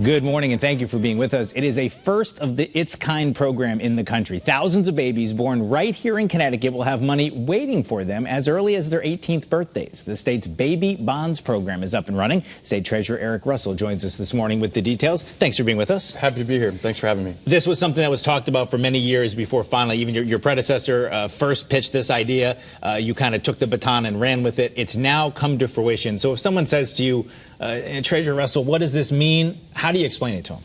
Good morning, and thank you for being with us. It is a first of its kind program in the country. Thousands of babies born right here in Connecticut will have money waiting for them as early as their 18th birthdays. The state's Baby Bonds program is up and running. State Treasurer Eric Russell joins us this morning with the details. Thanks for being with us. Happy to be here. Thanks for having me. This was something that was talked about for many years before finally even your predecessor first pitched this idea. You kind of took the baton and ran with it. It's now come to fruition. So if someone says to you, Treasurer Russell, what does this mean? How do you explain it to them?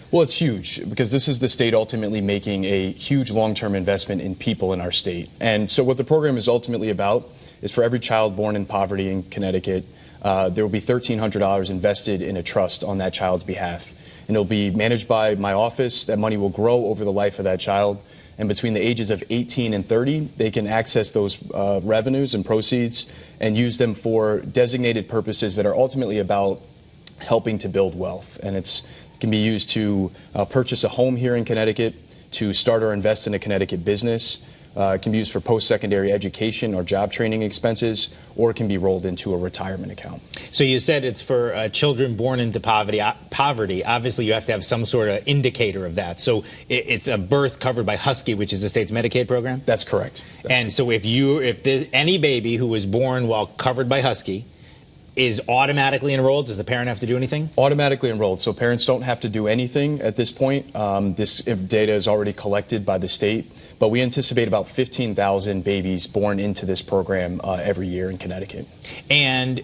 Well, it's huge because this is the state ultimately making a huge long-term investment in people in our state. And so what the program is ultimately about is for every child born in poverty in Connecticut, there will be $1,300 invested in a trust on that child's behalf. And it'll be managed by my office. That money will grow over the life of that child. And between the ages of 18 and 30, they can access those revenues and proceeds and use them for designated purposes that are ultimately about helping to build wealth. And it can be used to purchase a home here in Connecticut, to start or invest in a Connecticut business. It can be used for post-secondary education or job training expenses, or it can be rolled into a retirement account. So you said it's for children born into poverty. Obviously, you have to have some sort of indicator of that. So it's a birth covered by Husky, which is the state's Medicaid program? That's correct. So if there's any baby who was born while covered by Husky is automatically enrolled, does the parent have to do anything? Automatically enrolled, so parents don't have to do anything at this point. This data is already collected by the state, but we anticipate about 15,000 babies born into this program every year in Connecticut. And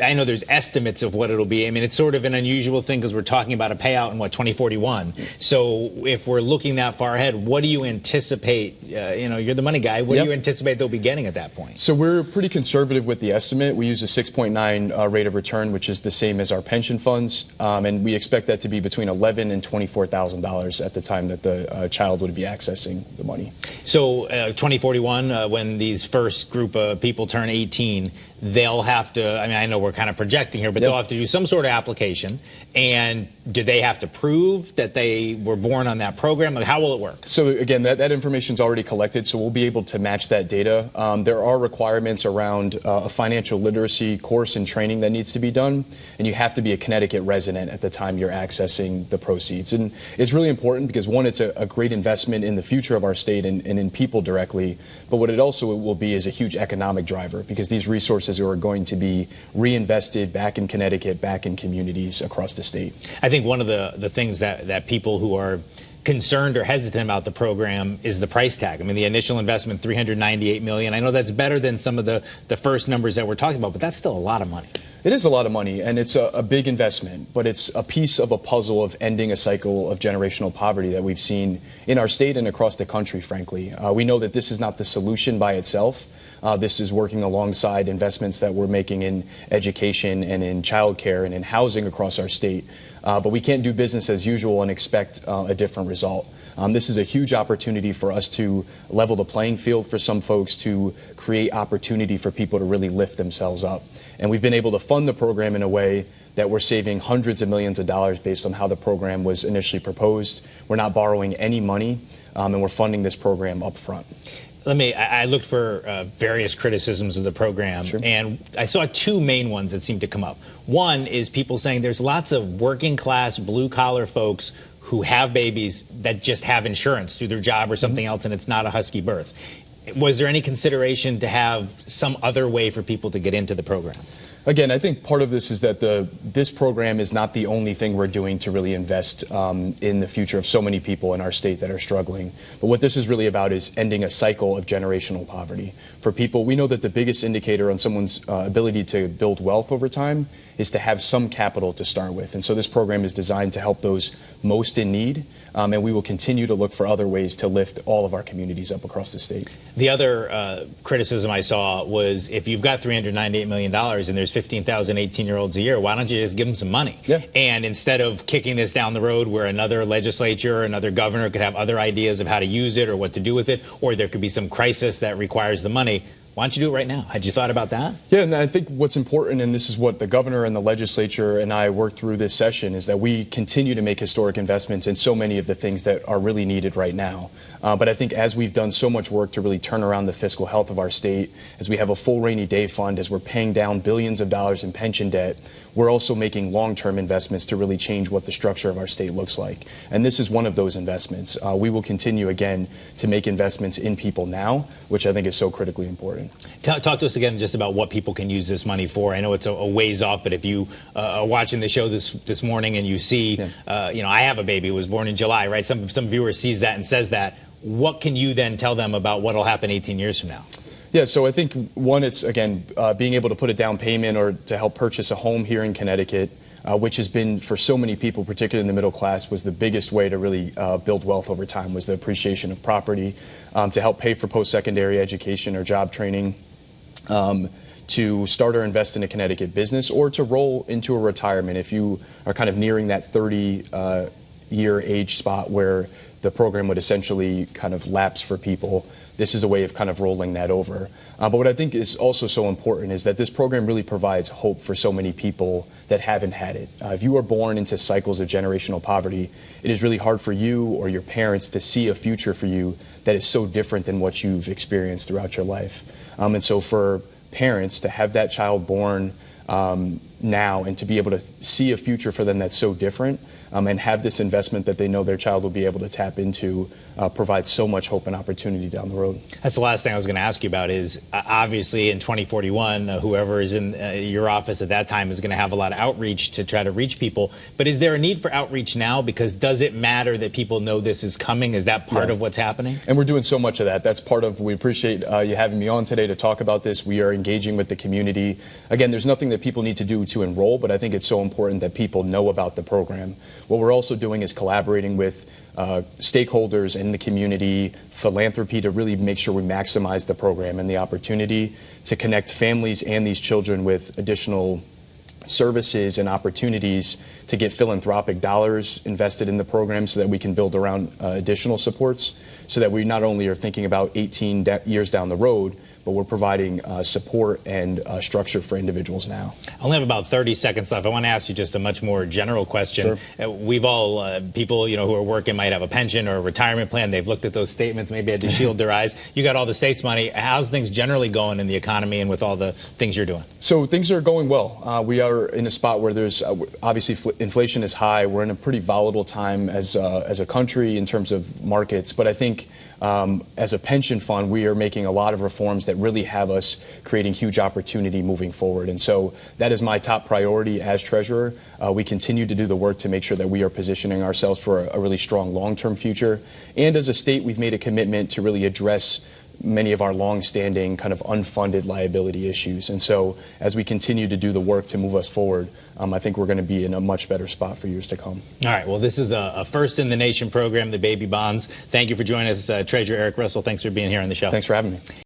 I know there's estimates of what it'll be. I mean, it's sort of an unusual thing because we're talking about a payout in, 2041. So if we're looking that far ahead, what do you anticipate, you're the money guy, what do you anticipate they'll be getting at that point? So we're pretty conservative with the estimate. We use a 6.9 rate of return, which is the same as our pension funds, and we expect that to be between $11,000 and $24,000 at the time that the child would be accessing the money. So 2041, when these first group of people turn 18, they'll have to, I know we're kind of projecting here, but they'll have to do some sort of application. And do they have to prove that they were born on that program? How will it work? So again, that information is already collected, so we'll be able to match that data. There are requirements around a financial literacy course and training that needs to be done, and you have to be a Connecticut resident at the time you're accessing the proceeds. And it's really important because, one, it's a great investment in the future of our state and in people directly, but what it also will be is a huge economic driver because these resources are going to be reinvested back in Connecticut, back in communities across the state. I think one of the things that people who are concerned or hesitant about the program is the price tag. I mean, the initial investment, $398 million. I know that's better than some of the first numbers that we're talking about, but that's still a lot of money. It is a lot of money, and it's a big investment, but it's a piece of a puzzle of ending a cycle of generational poverty that we've seen in our state and across the country, frankly. We know that this is not the solution by itself. This is working alongside investments that we're making in education and in childcare and in housing across our state. But we can't do business as usual and expect a different result. This is a huge opportunity for us to level the playing field for some folks, to create opportunity for people to really lift themselves up. And we've been able to fund the program in a way that we're saving hundreds of millions of dollars based on how the program was initially proposed. We're not borrowing any money, and we're funding this program up front. I looked for various criticisms of the program, and I saw two main ones that seemed to come up. One is people saying there's lots of working class, blue collar folks who have babies that just have insurance through their job or something else, and it's not a Husky birth. Was there any consideration to have some other way for people to get into the program? Again, I think part of this is that this program is not the only thing we're doing to really invest in the future of so many people in our state that are struggling. But what this is really about is ending a cycle of generational poverty. For people, we know that the biggest indicator on someone's ability to build wealth over time is to have some capital to start with. And so this program is designed to help those most in need, and we will continue to look for other ways to lift all of our communities up across the state. The other criticism I saw was if you've got $398 million and there's 15,000 18-year-olds a year, why don't you just give them some money? And instead of kicking this down the road where another legislature, another governor could have other ideas of how to use it or what to do with it, or there could be some crisis that requires the money, why don't you do it right now? Had you thought about that? Yeah, and I think what's important, and this is what the governor and the legislature and I worked through this session, is that we continue to make historic investments in so many of the things that are really needed right now. But I think as we've done so much work to really turn around the fiscal health of our state, as we have a full rainy day fund, as we're paying down billions of dollars in pension debt, we're also making long-term investments to really change what the structure of our state looks like. And this is one of those investments. We will continue, again, to make investments in people now, which I think is so critically important. Talk to us again just about what people can use this money for. I know it's a ways off, but if you are watching the show this morning and you see, I have a baby who was born in July, right? Some viewer sees that and says that. What can you then tell them about what will happen 18 years from now? Yeah, so I think, one, it's, again, being able to put a down payment or to help purchase a home here in Connecticut, which has been, for so many people, particularly in the middle class, was the biggest way to really build wealth over time, was the appreciation of property, to help pay for post-secondary education or job training, to start or invest in a Connecticut business, or to roll into a retirement if you are kind of nearing that 30-year age spot where the program would essentially kind of lapse for people. This is a way of kind of rolling that over. But what I think is also so important is that this program really provides hope for so many people that haven't had it. If you are born into cycles of generational poverty, it is really hard for you or your parents to see a future for you that is so different than what you've experienced throughout your life. And so for parents to have that child born now and to be able to see a future for them that's so different, and have this investment that they know their child will be able to tap into, provides so much hope and opportunity down the road. That's the last thing I was going to ask you about is, obviously in 2041, whoever is in your office at that time is going to have a lot of outreach to try to reach people. But is there a need for outreach now? Because does it matter that people know this is coming? Is that part of what's happening? And we're doing so much of that. That's part of, we appreciate you having me on today to talk about this. We are engaging with the community. Again, there's nothing that people need to do to enroll, but I think it's so important that people know about the program. What we're also doing is collaborating with stakeholders in the community, philanthropy, to really make sure we maximize the program and the opportunity to connect families and these children with additional services and opportunities to get philanthropic dollars invested in the program so that we can build around additional supports, so that we not only are thinking about 18 years down the road, but we're providing support and structure for individuals now. I only have about 30 seconds left. I want to ask you just a much more general question. Sure. We've all, people who are working might have a pension or a retirement plan. They've looked at those statements, maybe had to shield their eyes. You got all the state's money. How's things generally going in the economy and with all the things you're doing? So things are going well. We are in a spot where there's obviously inflation is high. We're in a pretty volatile time as a country in terms of markets. But I think as a pension fund, we are making a lot of reforms that really have us creating huge opportunity moving forward. And so that is my top priority as treasurer. We continue to do the work to make sure that we are positioning ourselves for a really strong long-term future. And as a state, we've made a commitment to really address many of our long-standing kind of unfunded liability issues. And so as we continue to do the work to move us forward, I think we're going to be in a much better spot for years to come. All right. Well, this is a first-in-the-nation program, the baby bonds. Thank you for joining us, Treasurer Eric Russell. Thanks for being here on the show. Thanks for having me.